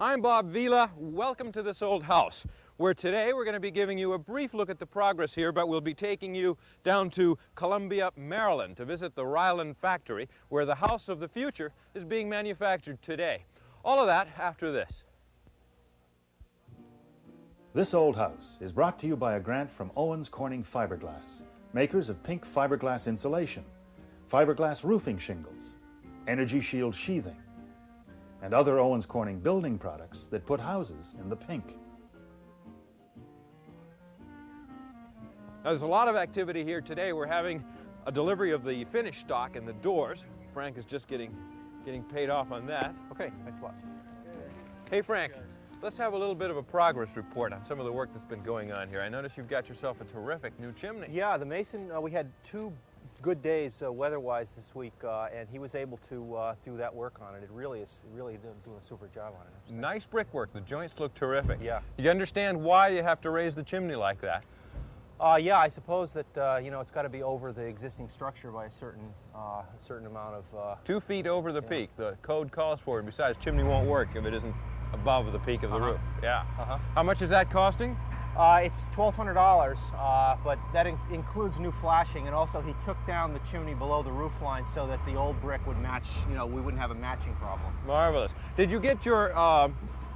I'm Bob Vila. Welcome to this old house, where today we're going to be giving you a brief look at the progress here, but we'll be taking you down to Columbia, Maryland to visit the Ryland factory, where the house of the future is being manufactured today. All of that after this. This old house is brought to you by a grant from Owens Corning Fiberglass, makers of pink fiberglass insulation, fiberglass roofing shingles, Energy Shield sheathing, and other Owens Corning building products that put houses in the pink. Now, there's a lot of activity here today. We're having a delivery of the finished stock and the doors. Frank is just getting paid off on that. Okay, thanks a lot. Hey Frank, let's have a little bit of a progress report on some of the work that's been going on here. I notice you've got yourself a terrific new chimney. Yeah, the mason, we had two good days weather-wise this week, and he was able to do that work on it. It really is doing a super job on it. Nice brickwork. The joints look terrific. Yeah. You understand why you have to raise the chimney like that? Yeah, I suppose that you know, it's got to be over the existing structure by a certain amount of 2 feet over the peak. The code calls for it. Besides, chimney won't work if it isn't above the peak of the roof. Yeah. How much is that costing? It's $1,200, but that includes new flashing, and also he took down the chimney below the roof line so that the old brick would match. You know, we wouldn't have a matching problem. Marvelous. Did you get your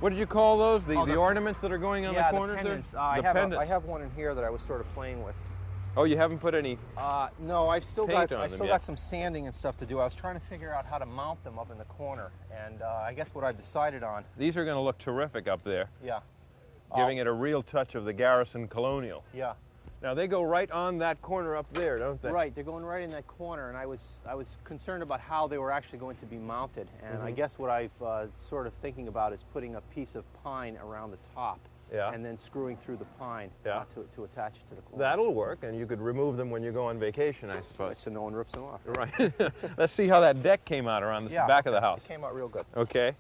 what did you call those? The ornaments that are going on the corners the pendants. there? I have one in here that I was sort of playing with. Oh, you haven't put any? No, I've still got some sanding and stuff to do. I was trying to figure out how to mount them up in the corner, and I guess what I've decided on. These are going to look terrific up there. Yeah. Giving it a real touch of the Garrison Colonial. Yeah. Now they go right on that corner up there, don't they? Right, they're going right in that corner, and I was concerned about how they were actually going to be mounted, and I guess what I've sort of thinking about is putting a piece of pine around the top. Yeah. And then screwing through the pine to attach it to the corner. That'll work, and you could remove them when you go on vacation, I suppose. So no one rips them off. Right. Let's see how that deck came out around the back of the house. It came out real good. Okay.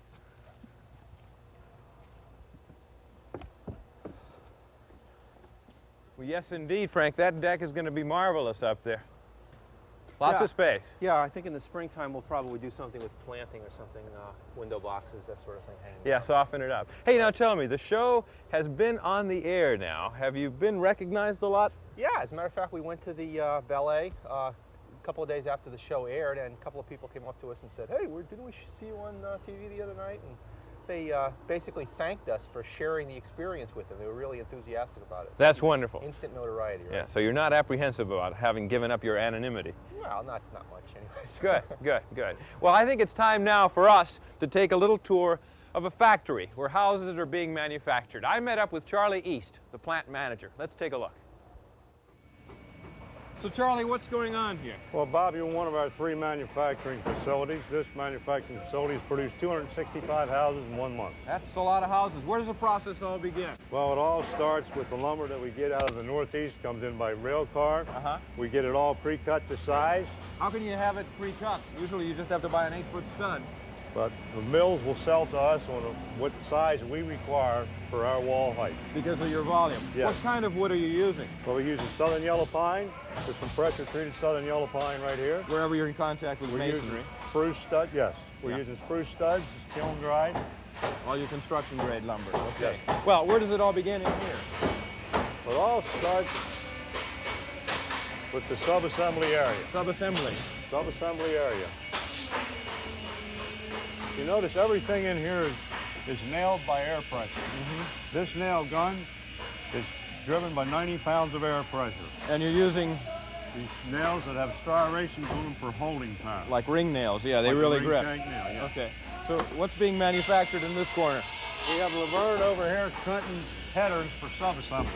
Well, yes, indeed, Frank. That deck is going to be marvelous up there. Lots of space. Yeah, I think in the springtime we'll probably do something with planting or something, window boxes, that sort of thing. Yeah, soften it up. Hey, now tell me, the show has been on the air now. Have you been recognized a lot? Yeah, as a matter of fact, we went to the ballet a couple of days after the show aired, and a couple of people came up to us and said, hey, didn't we see you on TV the other night? And they basically thanked us for sharing the experience with them. They were really enthusiastic about it. That's wonderful. Instant notoriety, right? Yeah, so you're not apprehensive about having given up your anonymity. Well, not much anyways. Good. Well, I think it's time now for us to take a little tour of a factory where houses are being manufactured. I met up with Charlie East, the plant manager. Let's take a look. So Charlie, what's going on here? Well, Bob, you're one of our 3 manufacturing facilities. This manufacturing facility has produced 265 houses in 1 month. That's a lot of houses. Where does the process all begin? Well, it all starts with the lumber that we get out of the Northeast, comes in by rail car. We get it all pre-cut to size. How can you have it pre-cut? Usually you just have to buy an 8-foot stud. But the mills will sell to us on what size we require for our wall height. Because of your volume? Yes. What kind of wood are you using? Well, we're using southern yellow pine. There's some pressure-treated southern yellow pine right here. Wherever you're in contact with masonry. Using spruce stud, yes. We're using spruce studs, it's kiln dried. All your construction grade lumber. Okay. Yes. Well, where does it all begin in here? Well, it all starts with the sub-assembly area. Sub-assembly. Sub-assembly area. You notice everything in here is nailed by air pressure. This nail gun is driven by 90 pounds of air pressure. And you're using these nails that have striations on them for holding power. Like ring nails, yeah, they really grip. Shank nail, yeah. Okay. So what's being manufactured in this corner? We have Laverne over here cutting headers for sub-assembly.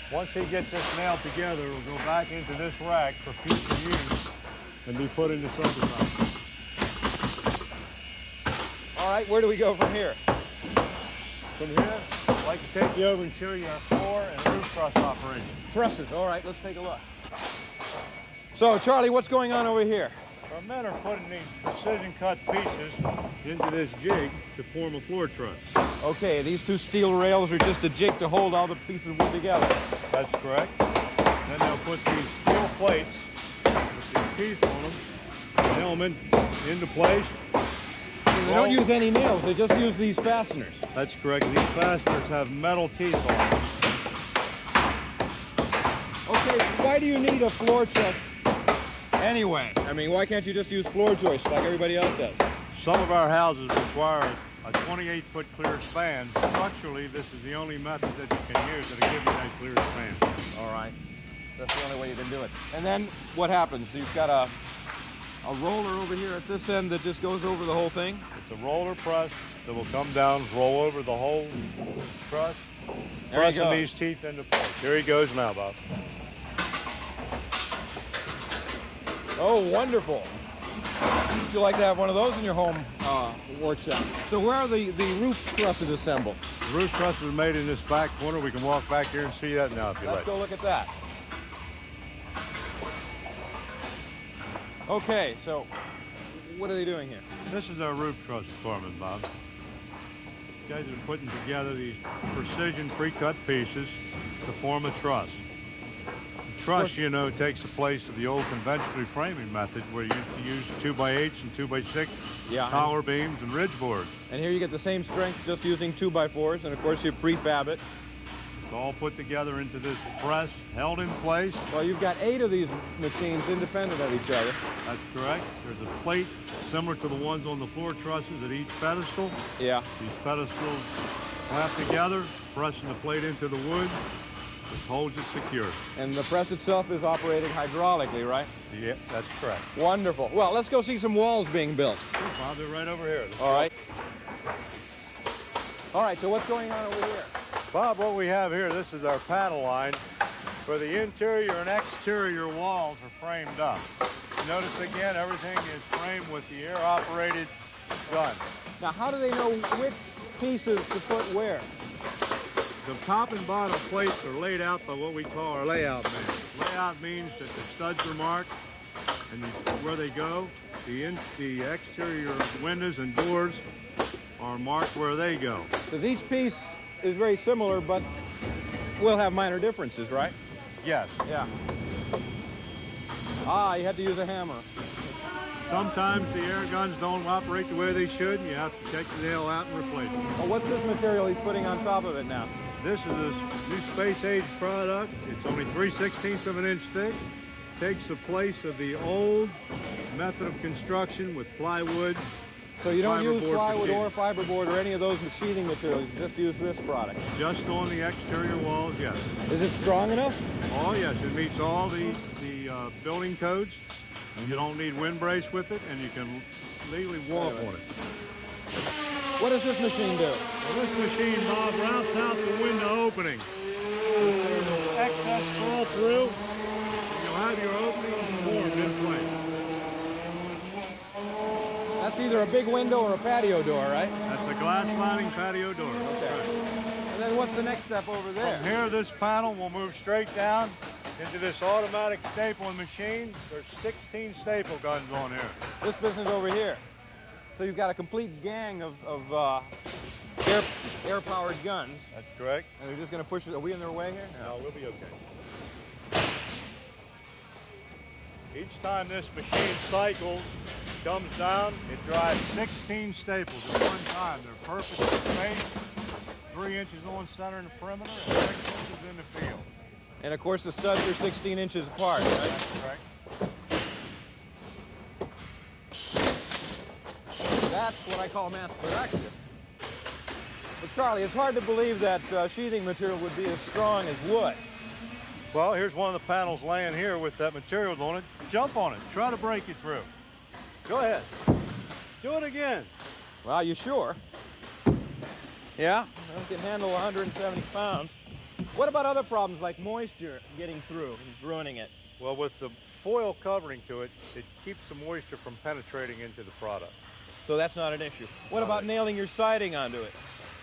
Once he gets this nailed together, it'll go back into this rack for future use and be put into sub-assembly. All right, where do we go from here? From here, I'd like to take you over and show you our floor and roof truss operation. Trusses, all right, let's take a look. So, Charlie, what's going on over here? Our men are putting these precision-cut pieces into this jig to form a floor truss. Okay, these 2 steel rails are just a jig to hold all the pieces of wood together. That's correct. Then they'll put these steel plates with these teeth on them, nail them into place. And they don't use any nails, they just use these fasteners. That's correct. These fasteners have metal teeth on them. Okay, why do you need a floor truss anyway? I mean, why can't you just use floor joists like everybody else does? Some of our houses require a 28-foot clear span. Structurally, this is the only method that you can use that'll give you that clear span. All right. That's the only way you can do it. And then what happens? You've got a roller over here at this end that just goes over the whole thing? It's a roller press that will come down, roll over the whole truss, There you pressing go. these teeth into place. Here he goes now, Bob. Oh, wonderful. Would you like to have one of those in your home workshop? So where are the roof trusses assembled? The roof truss is made in this back corner. We can walk back here and see that now if you Let's like. go look at that. Okay, so what are they doing here? This is our roof truss department, Bob. You guys are putting together these precision pre-cut pieces to form a truss. The truss, you know, takes the place of the old conventional framing method where you used to use 2x8s and 2x6 tower beams and ridge boards. And here you get the same strength just using 2x4s, and of course you prefab it. It's all put together into this press, held in place. Well, you've got 8 of these machines independent of each other. That's correct. There's a plate similar to the ones on the floor trusses at each pedestal. Yeah. These pedestals clamp together, pressing the plate into the wood, which holds it secure. And the press itself is operated hydraulically, right? Yeah, that's correct. Wonderful. Well, let's go see some walls being built. Bob, they're right over here. All right. All right, so what's going on over here? Bob, what we have here, this is our panel line where the interior and exterior walls are framed up. Notice again, everything is framed with the air-operated gun. Now, how do they know which pieces to put where? The top and bottom plates are laid out by what we call our layout man. Layout means that the studs are marked and where they go. The exterior windows and doors are marked where they go. So each piece is very similar, but will have minor differences, right? Yes. Yeah. Ah, you have to use a hammer. Sometimes the air guns don't operate the way they should, and you have to take the nail out and replace it. Well, what's this material he's putting on top of it now? This is a new space-age product. It's only 3/16 of an inch thick. Takes the place of the old method of construction with plywood. So you don't use Fiberboard plywood machining. or fiberboard or any of those machining materials, you just use this product. Just on the exterior walls, yes. Is it strong enough? Oh, yes, it meets all the building codes. You don't need wind brace with it, and you can legally walk on it. What does this machine do? Well, this machine, Bob, routes out the window opening. If there's excess fall through, you'll have your opening formed in place. That's either a big window or a patio door, right? That's a glass sliding patio door. Okay. And then what's the next step over there? From here, this panel will move straight down into this automatic stapling machine. There's 16 staple guns on here. This business over here. So you've got a complete gang of air-powered guns, That's correct. and they're just going to push it. Are we in their way here? No, we'll be okay. Each time this machine cycles, comes down, it drives 16 staples at one time. They're perfectly spaced, 3 inches on center in the perimeter, and 6 inches in the field. And of course the studs are 16 inches apart, right? That's correct. That's what I call mass production. But Charlie, it's hard to believe that sheathing material would be as strong as wood. Well, here's one of the panels laying here with that material on it. Jump on it. Try to break it through. Go ahead. Do it again. Well, you sure? Yeah, it can handle 170 pounds. What about other problems like moisture getting through and ruining it? Well, with the foil covering to it, it keeps the moisture from penetrating into the product. So that's not an issue. What about nailing your siding onto it?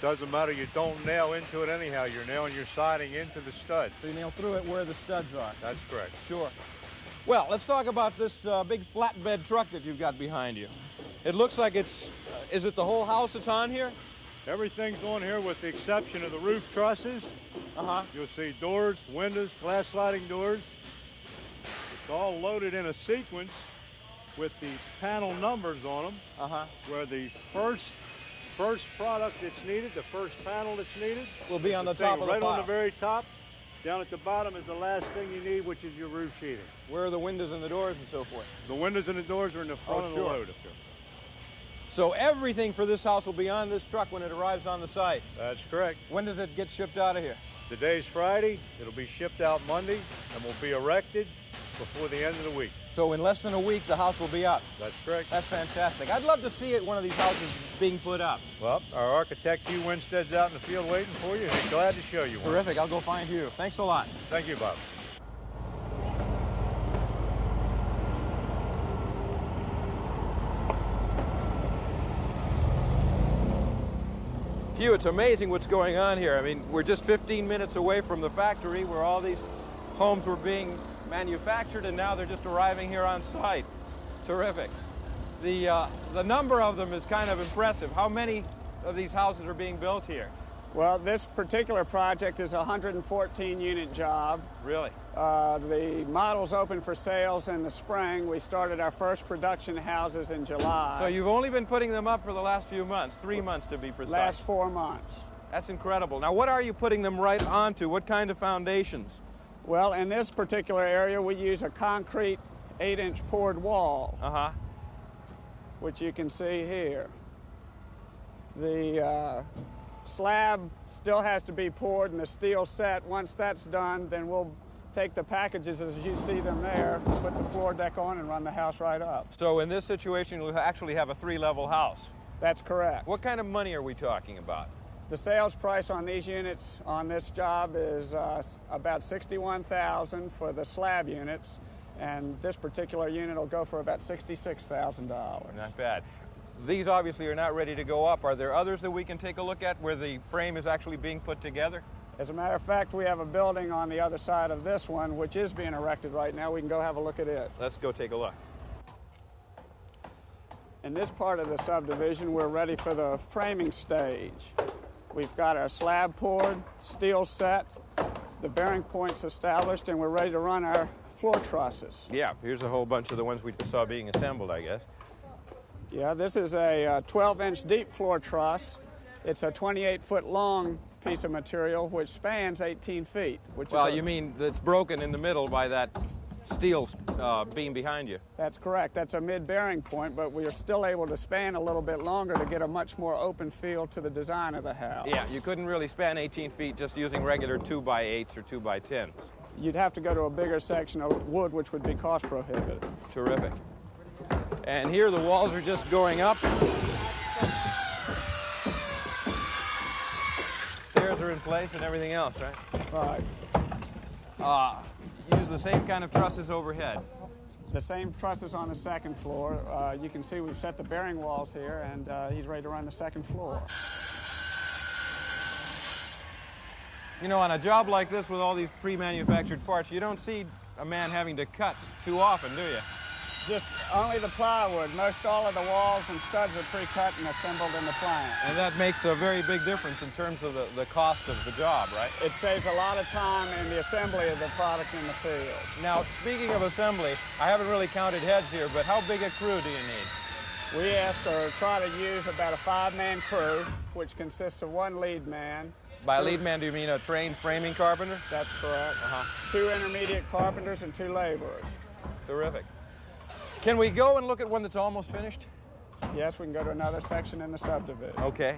Doesn't matter, you don't nail into it anyhow. You're nailing your siding into the stud. So you nail through it where the studs are. That's correct. Sure. Well, let's talk about this big flatbed truck that you've got behind you. It looks like it's, is it the whole house that's on here? Everything's on here with the exception of the roof trusses. Uh-huh. You'll see doors, windows, glass sliding doors. It's all loaded in a sequence with the panel numbers on them, where the first product that's needed, the first panel that's needed, will be on the top of the right pile. on the very top. Down at the bottom is the last thing you need, which is your roof sheeting. Where are the windows and the doors and so forth? The windows and the doors are in the front of the load up there. So everything for this house will be on this truck when it arrives on the site. That's correct. When does it get shipped out of here? Today's Friday. It'll be shipped out Monday and will be erected before the end of the week. So in less than a week, the house will be up. That's correct. That's fantastic. I'd love to see one of these houses being put up. Well, our architect, Hugh Winstead's out in the field waiting for you. He's glad to show you one. Terrific. I'll go find Hugh. Thanks a lot. Thank you, Bob. Hugh, it's amazing what's going on here. I mean, we're just 15 minutes away from the factory where all these homes were being manufactured, and now they're just arriving here on site. Terrific. The number of them is kind of impressive. How many of these houses are being built here? Well, this particular project is a 114-unit job. Really? The model's open for sales in the spring. We started our first production houses in July. So you've only been putting them up for the last few months, 3 months to be precise. Last 4 months. That's incredible. Now, what are you putting them right onto? What kind of foundations? Well, in this particular area, we use a concrete 8-inch poured wall, which you can see here. The slab still has to be poured and the steel set. Once that's done, then we'll take the packages as you see them there, put the floor deck on, and run the house right up. So in this situation, we'll actually have a 3-level house. That's correct. What kind of money are we talking about? The sales price on these units on this job is about $61,000 for the slab units, and this particular unit will go for about $66,000. Not bad. These obviously are not ready to go up. Are there others that we can take a look at where the frame is actually being put together? As a matter of fact, we have a building on the other side of this one, which is being erected right now. We can go have a look at it. Let's go take a look. In this part of the subdivision, we're ready for the framing stage. We've got our slab poured, steel set, the bearing points established, and we're ready to run our floor trusses. Yeah, here's a whole bunch of the ones we just saw being assembled, I guess. Yeah, this is a 12-inch deep floor truss. It's a 28-foot long piece of material which spans 18 feet. Well, you mean that's broken in the middle by that steel beam behind you? That's correct. That's a mid-bearing point, but we are still able to span a little bit longer to get a much more open feel to the design of the house. Yeah, you couldn't really span 18 feet just using regular 2x8s or 2x10s. You'd have to go to a bigger section of wood, which would be cost prohibitive. Terrific. And here the walls are just going up. Stairs are in place and everything else, right? Right. Use the same kind of trusses overhead. The same trusses on the second floor. You can see we've set the bearing walls here, and he's ready to run the second floor. You know, on a job like this with all these pre-manufactured parts, you don't see a man having to cut too often, do you? Just only the plywood. Most all of the walls and studs are pre-cut and assembled in the plant. And that makes a very big difference in terms of the cost of the job, right? It saves a lot of time in the assembly of the product in the field. Now, speaking of assembly, I haven't really counted heads here, but how big a crew do you need? We ask or try to use about a 5-man crew, which consists of 1 lead man. By lead man, do you mean a trained framing carpenter? That's correct. 2 intermediate carpenters and 2 laborers. Terrific. Can we go and look at one that's almost finished? Yes, we can go to another section in the subdivision. Okay.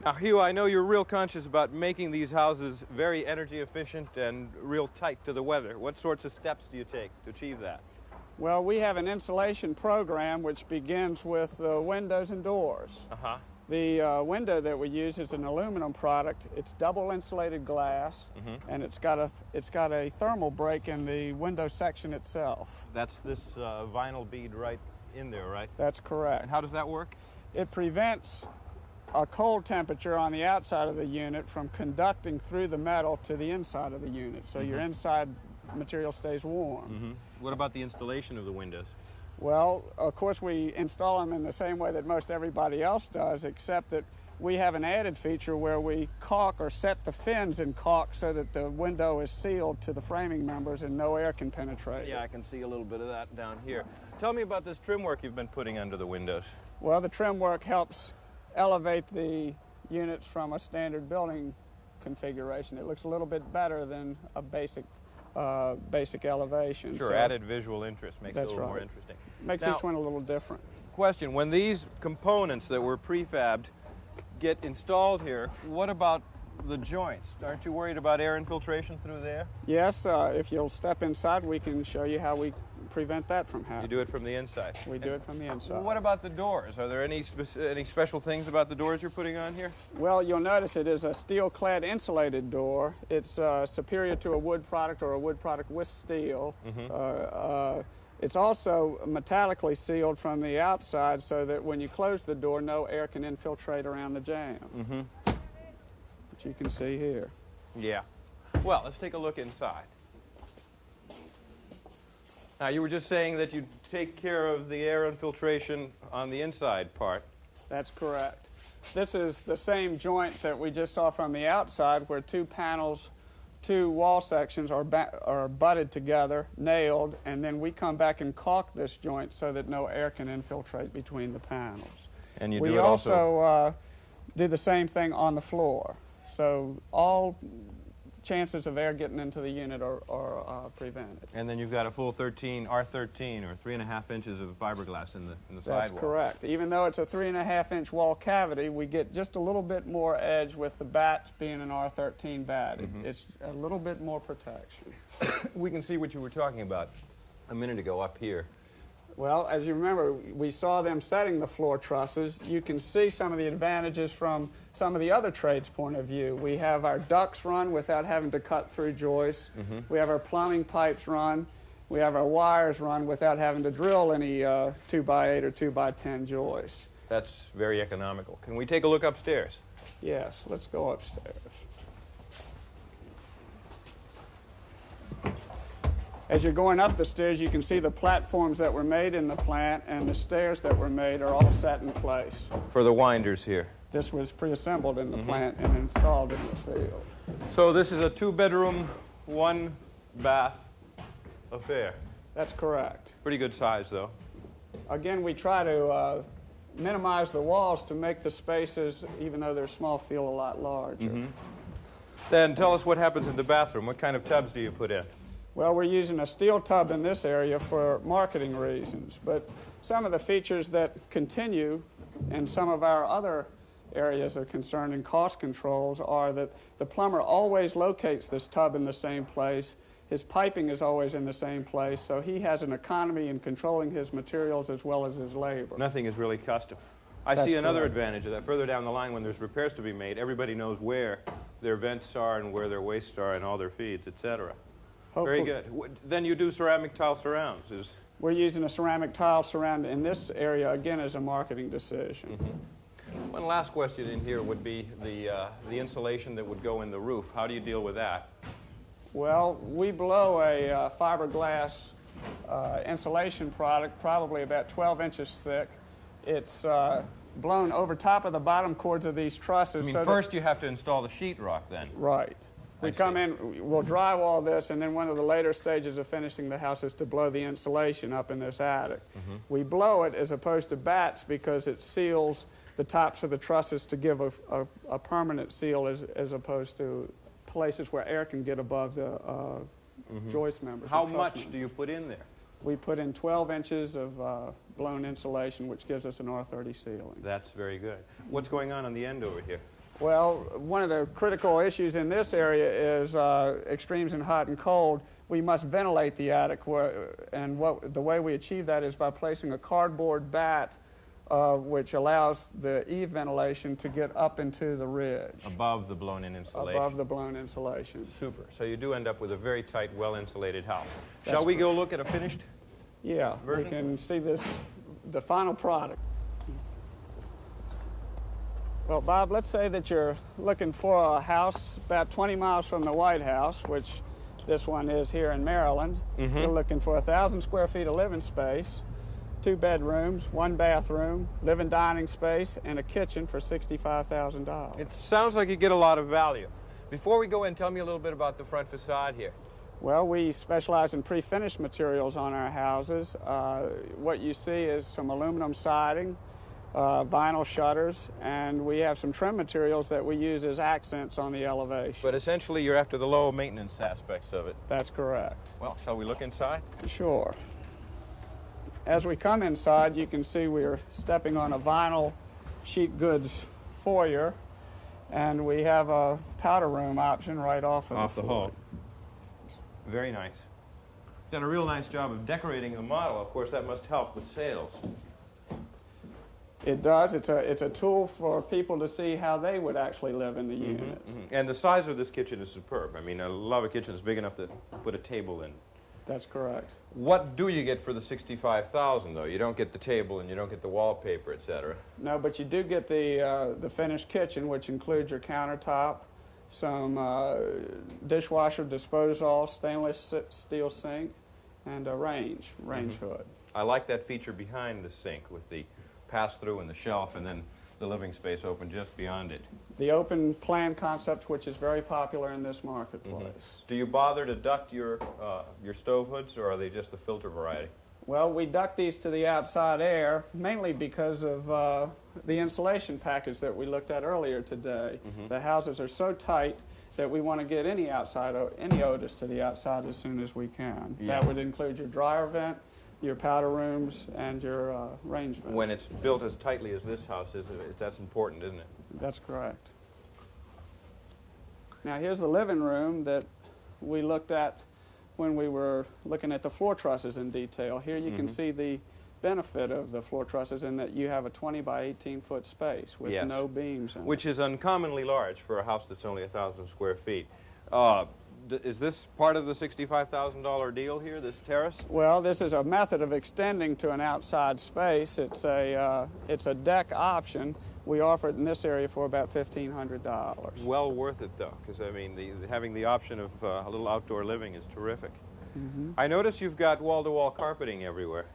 Now, Hugh, I know you're real conscious about making these houses very energy efficient and real tight to the weather. What sorts of steps do you take to achieve that? Well, we have an insulation program which begins with the windows and doors. The window that we use is an aluminum product. It's double insulated glass, and it's got a thermal break in the window section itself. That's this vinyl bead right in there, right? That's correct. And how does that work? It prevents a cold temperature on the outside of the unit from conducting through the metal to the inside of the unit, so your inside material stays warm. What about the installation of the windows? Well, of course, we install them in the same way that most everybody else does, except that we have an added feature where we caulk or set the fins in caulk so that the window is sealed to the framing members and no air can penetrate. Yeah, I can see a little bit of that down here. Tell me about this trim work you've been putting under the windows. Well, the trim work helps elevate the units from a standard building configuration. It looks a little bit better than a basic elevation. Sure, so added visual interest makes it a little more interesting. Makes Now, each one a little different. Question, when these components that were prefabbed get installed here, what about the joints? Aren't you worried about air infiltration through there? Yes, if you'll step inside, we can show you how we prevent that from happening. You do it from the inside? We do it from the inside. Well, what about the doors? Are there any special things about the doors you're putting on here? Well, you'll notice it is a steel-clad insulated door. It's superior to a wood product or a wood product with steel. It's also metallically sealed from the outside so that when you close the door, no air can infiltrate around the jamb. Which you can see here. Yeah. Well, let's take a look inside. Now, you were just saying that you take care of the air infiltration on the inside part. That's correct. This is the same joint that we just saw from the outside where two panels, two wall sections are butted together, nailed, and then we come back and caulk this joint so that no air can infiltrate between the panels. And you we do it also do the same thing on the floor. So all chances of air getting into the unit are prevented. And then you've got a full R13 or 3.5 inches of fiberglass in the That's sidewall. correct. Even though it's a 3.5-inch wall cavity, we get just a little bit more edge with the bats being an R13 bat. It's a little bit more protection. We can see what you were talking about a minute ago up here. Well, as you remember, we saw them setting the floor trusses. You can see some of the advantages from some of the other trades' point of view. We have our ducts run without having to cut through joists. We have our plumbing pipes run. We have our wires run without having to drill any 2x8 or 2x10 joists. That's very economical. Can we take a look upstairs? Yes, let's go upstairs. As you're going up the stairs, you can see the platforms that were made in the plant and the stairs that were made are all set in place. For the winders here. This was pre-assembled in the plant and installed in the field. So this is a 2-bedroom, 1-bath affair. That's correct. Pretty good size, though. Again, we try to minimize the walls to make the spaces, even though they're small, feel a lot larger. Then tell us what happens in the bathroom. What kind of tubs do you put in? Well, we're using a steel tub in this area for marketing reasons, but some of the features that continue in some of our other areas of concern in cost controls are that the plumber always locates this tub in the same place. His piping is always in the same place, so he has an economy in controlling his materials as well as his labor. Nothing is really custom. I see another advantage of that. Further down the line, when there's repairs to be made, everybody knows where their vents are and where their wastes are and all their feeds, etc. Very good. Then you do ceramic tile surrounds. We're using a ceramic tile surround in this area, again, as a marketing decision. One last question in here would be the insulation that would go in the roof. How do you deal with that? Well, we blow a fiberglass insulation product, probably about 12 inches thick. It's blown over top of the bottom cords of these trusses. I mean, first you have to install the sheetrock then. Right. We come in, we'll drywall this, and then one of the later stages of finishing the house is to blow the insulation up in this attic. We blow it as opposed to bats because it seals the tops of the trusses to give a permanent seal as opposed to places where air can get above the joist members. How much do you put in there? We put in 12 inches of blown insulation, which gives us an R30 ceiling. That's very good. What's going on the end over here? Well, one of the critical issues in this area is extremes in hot and cold. We must ventilate the attic, and the way we achieve that is by placing a cardboard bat which allows the eave ventilation to get up into the ridge. Above the blown-in insulation. Above the blown insulation. Super. So you do end up with a very tight, well-insulated house. Shall we go look at a finished version? We can see the final product. Well, Bob, let's say that you're looking for a house about 20 miles from the White House, which this one is here in Maryland. You're looking for 1,000 square feet of living space. 2 bedrooms, 1 bathroom, living dining space, and a kitchen for $65,000. It sounds like you get a lot of value. Before we go in, tell me a little bit about the front facade here. Well, we specialize in pre-finished materials on our houses. What you see is some aluminum siding, vinyl shutters, and we have some trim materials that we use as accents on the elevation. But essentially, you're after the low maintenance aspects of it. That's correct. Well, shall we look inside? Sure. As we come inside, you can see we're stepping on a vinyl sheet goods foyer, and we have a powder room option right off of the hall. Very nice. Done a real nice job of decorating the model. Of course, that must help with sales. It does. It's a tool for people to see how they would actually live in the unit. And the size of this kitchen is superb. I mean, I love a kitchen that's big enough to put a table in. That's correct. What do you get for the $65,000, though? You don't get the table and you don't get the wallpaper, etc. No, but you do get the finished kitchen, which includes your countertop, some dishwasher disposal, stainless steel sink, and a range hood. I like that feature behind the sink with the pass-through and the shelf, and then the living space open just beyond it. The open plan concept, which is very popular in this marketplace. Do you bother to duct your stove hoods, or are they just the filter variety? Well, we duct these to the outside air, mainly because of the insulation package that we looked at earlier today. The houses are so tight that we want to get any odors to the outside as soon as we can. Yeah. That would include your dryer vent, your powder rooms, and your range vent. When it's built as tightly as this house is, that's important, isn't it? That's correct. Now here's the living room that we looked at when we were looking at the floor trusses in detail. Here you can see the benefit of the floor trusses in that you have a 20 by 18 foot space with no beams in Which is uncommonly large for a house that's only 1,000 square feet. Is this part of the $65,000 deal here, this terrace? Well, this is a method of extending to an outside space. It's a deck option. We offer it in this area for about $1,500. Well worth it, though, because, I mean, having the option of a little outdoor living is terrific. I notice you've got wall-to-wall carpeting everywhere.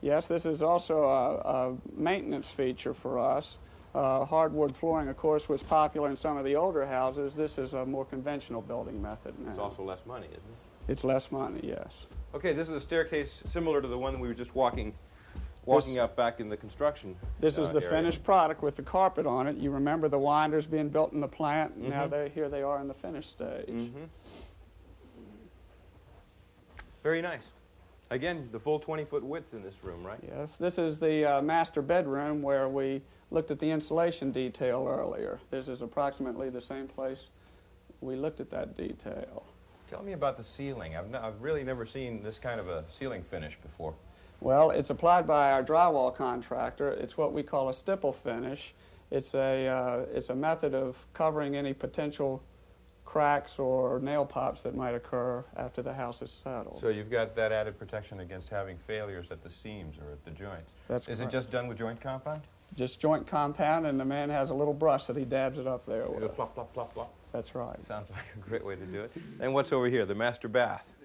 Yes, this is also a maintenance feature for us. Hardwood flooring, of course, was popular in some of the older houses. This is a more conventional building method now. It's also less money, isn't it? It's less money, yes. Okay, this is a staircase similar to the one we were just walking up back in the construction This is the area. finished product with the carpet on it. You remember the winders being built in the plant, and now here they are in the finished stage. Very nice. Again, the full 20-foot width in this room, right? Yes, this is the master bedroom where we looked at the insulation detail earlier. This is approximately the same place we looked at that detail. Tell me about the ceiling. I've really never seen this kind of a ceiling finish before. Well, it's applied by our drywall contractor. It's what we call a stipple finish. It's a method of covering any potential cracks or nail pops that might occur after the house is settled. So you've got that added protection against having failures at the seams or at the joints. That's Is correct. it just done with joint compound? Just joint compound, and the man has a little brush that he dabs it up there You go with. plop, plop, plop, plop. That's right. Sounds like a great way to do it. And what's over here? The master bath.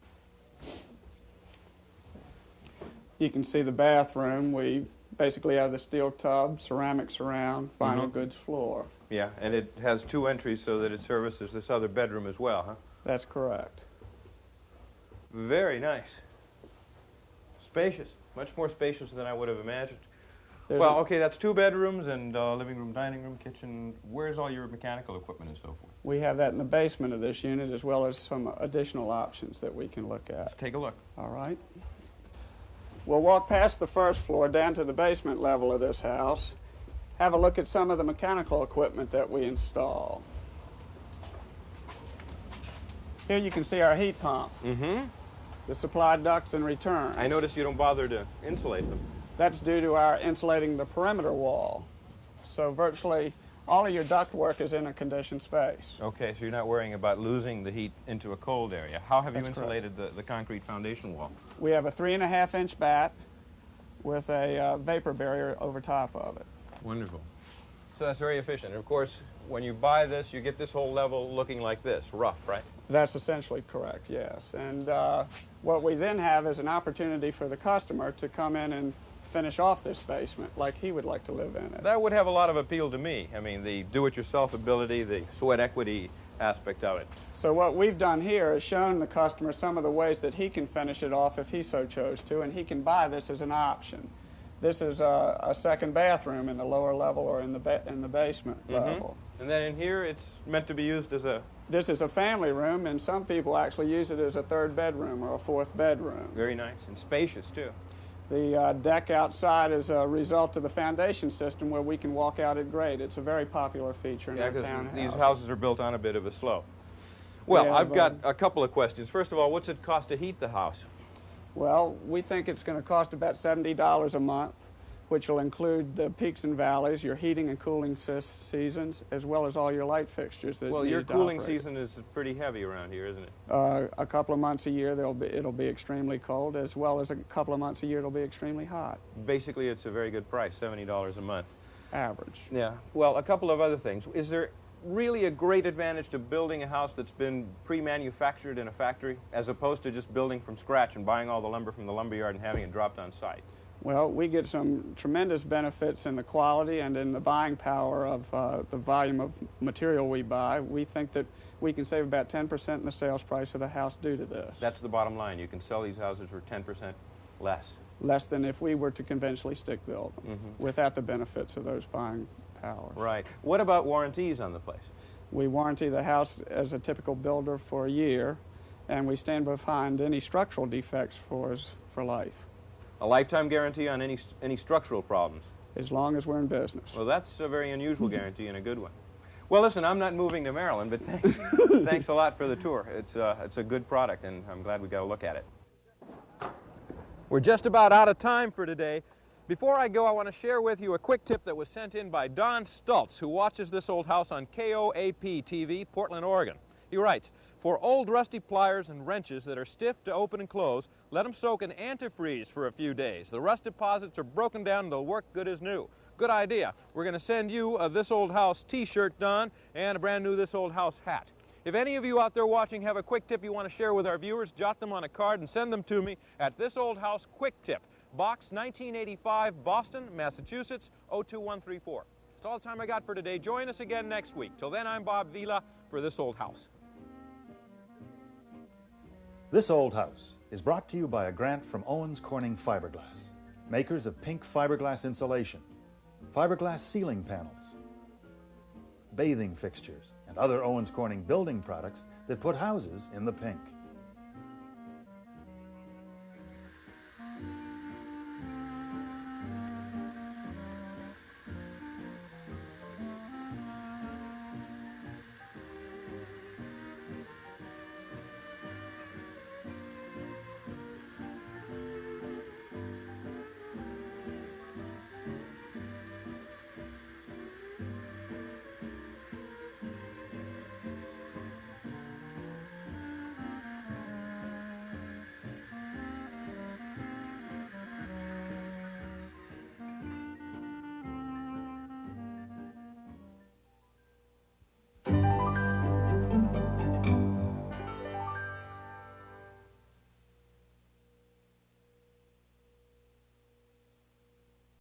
You can see the bathroom. We basically have the steel tub, ceramic surround, vinyl goods floor. Yeah, and it has 2 entries so that it services this other bedroom as well, huh? That's correct. Very nice. Spacious. Much more spacious than I would have imagined. There's Well, okay, that's 2 bedrooms and living room, dining room, kitchen. Where's all your mechanical equipment and so forth? We have that in the basement of this unit, as well as some additional options that we can look Let's at. take a look. All right. We'll walk past the first floor down to the basement level of this house. Have a look at some of the mechanical equipment that we install. Here you can see our heat pump, the supply ducts and returns. I notice you don't bother to insulate them. That's due to our insulating the perimeter wall. So virtually all of your duct work is in a conditioned space. Okay, so you're not worrying about losing the heat into a cold area. How have you That's insulated the concrete foundation wall? We have a 3.5-inch bat with a vapor barrier over top of it. Wonderful. So that's very efficient. And of course, when you buy this, you get this whole level looking like this, rough, right? That's essentially correct, yes. And what we then have is an opportunity for the customer to come in and finish off this basement like he would like to live in it. That would have a lot of appeal to me. I mean, the do-it-yourself ability, the sweat equity aspect of it. So what we've done here is shown the customer some of the ways that he can finish it off if he so chose to, and he can buy this as an option. This is a second bathroom in the lower level or in the basement level. And then in here, it's meant to be used as a... This is a family room, and some people actually use it as a third bedroom or a fourth bedroom. Very nice and spacious, too. The deck outside is a result of the foundation system where we can walk out at grade. It's a very popular feature in our townhouses. These houses are built on a bit of a slope. Well, I've got a couple of questions. First of all, what's it cost to heat the house? Well, we think it's going to cost about $70 a month, which will include the peaks and valleys, your heating and cooling seasons, as well as all your light fixtures that Well, need your to cooling operate. season is pretty heavy around here, isn't it? A couple of months a year, it'll be extremely cold, as well as a couple of months a year, it'll be extremely hot. Basically, it's a very good price, $70 a month. Average. Yeah. Well, a couple of other things. Is there really a great advantage to building a house that's been pre-manufactured in a factory as opposed to just building from scratch and buying all the lumber from the lumberyard and having it dropped on site? Well, we get some tremendous benefits in the quality and in the buying power of the volume of material we buy. We think that we can save about 10% in the sales price of the house due to this. That's the bottom line. You can sell these houses for 10% less. Less than if we were to conventionally stick build them, without the benefits of those buying powers. Right. What about warranties on the place? We warranty the house as a typical builder for a year, and we stand behind any structural defects for us for life. A lifetime guarantee on any structural problems? As long as we're in business. Well, that's a very unusual guarantee and a good one. Well, listen, I'm not moving to Maryland, but thanks, thanks a lot for the tour. It's a good product, and I'm glad we got a look at it. We're just about out of time for today. Before I go, I want to share with you a quick tip that was sent in by Don Stultz, who watches This Old House on KOAP TV, Portland, Oregon. He writes, "For old rusty pliers and wrenches that are stiff to open and close, let them soak in antifreeze for a few days. The rust deposits are broken down and they'll work good as new." Good idea. We're going to send you a This Old House t-shirt, Don, and a brand new This Old House hat. If any of you out there watching have a quick tip you want to share with our viewers, jot them on a card and send them to me at This Old House Quick Tip, Box 1985, Boston, Massachusetts, 02134. That's all the time I got for today. Join us again next week. Till then, I'm Bob Vila for This Old House. This Old House is brought to you by a grant from Owens Corning Fiberglass, makers of pink fiberglass insulation, fiberglass ceiling panels, bathing fixtures, and other Owens Corning building products that put houses in the pink.